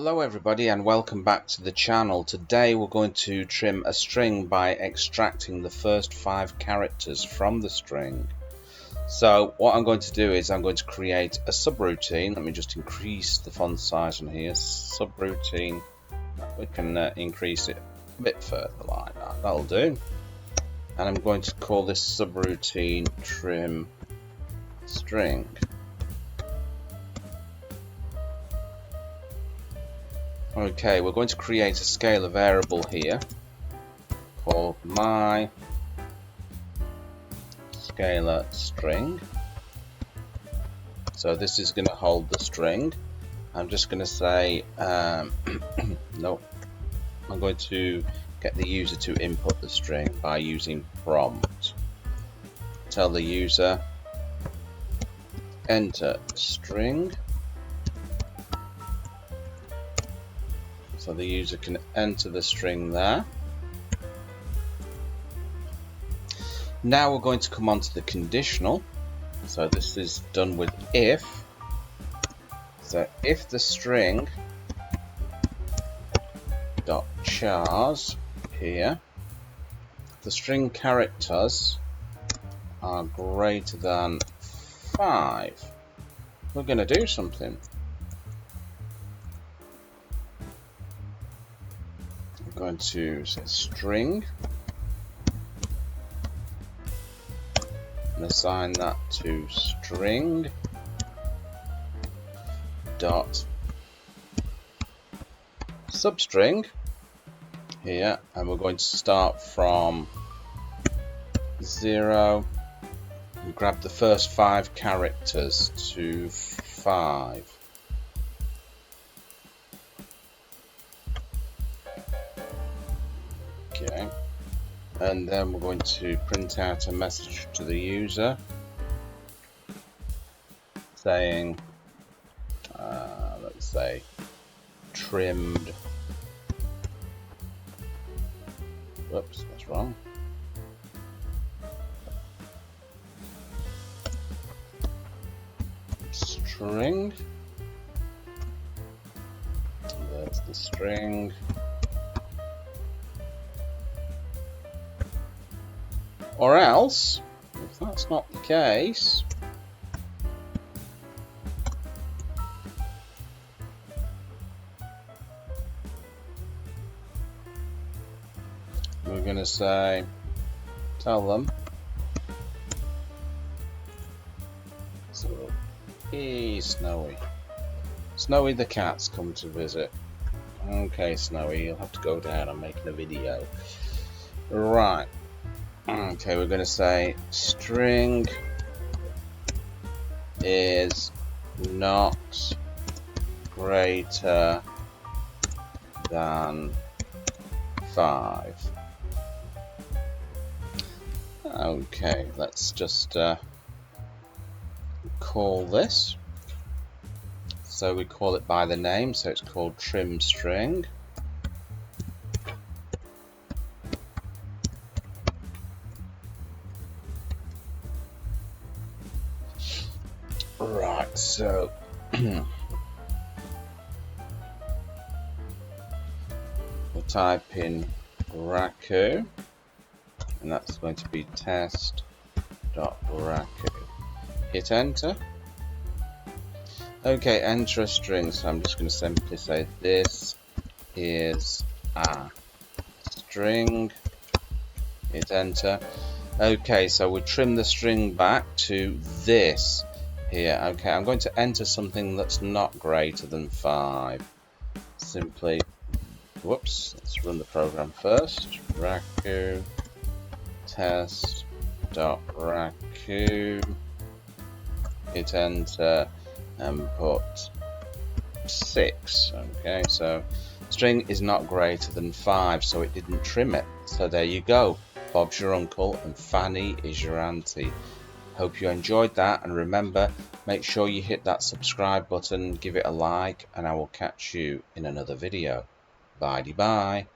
Hello everybody and welcome back to the channel. Today we're going to trim a string by extracting the first 5 characters from the string. So what I'm going to do is I'm going to create a subroutine. Let me just increase the font size on here. Subroutine. We can increase it a bit further like that. That'll do. And I'm going to call this subroutine trim string. Okay, we're going to create a scalar variable here called my scalar string. So this is going to hold the string. I'm just going to say no. I'm going to get the user to input the string by using prompt. Tell the user enter string. So the user can enter the string there. Now we're going to come on to the conditional. So this is done with if. So if the string dot chars here, the string characters are greater than 5, we're going to do something. I'm going to say string and assign that to string dot substring here, and we're going to start from 0 and grab the first 5 characters to 5. Okay, and then we're going to print out a message to the user saying, let's say, trimmed. Whoops, that's wrong. String. There's the string. Or else, if that's not the case, we're going to say, tell them, so, hey Snowy. Snowy the cat's come to visit. Okay Snowy, you'll have to go down and make a video. Right. Okay, we're going to say string is not greater than 5. Okay, let's just call this. So we call it by the name, so it's called trim string. Right, so we'll type in Raku, and that's going to be test.raku. Hit enter. Okay, enter a string, so I'm just going to simply say this is a string. Hit enter. Okay, so we trim the string back to this here. Okay, I'm going to enter something that's not greater than 5. Simply, whoops, let's run the program first. Raku test.raku. Hit enter and put 6. Okay, so string is not greater than 5, so it didn't trim it. So there you go. Bob's your uncle and Fanny is your auntie. Hope you enjoyed that, and remember, make sure you hit that subscribe button, give it a like, and I will catch you in another video. Bye-bye.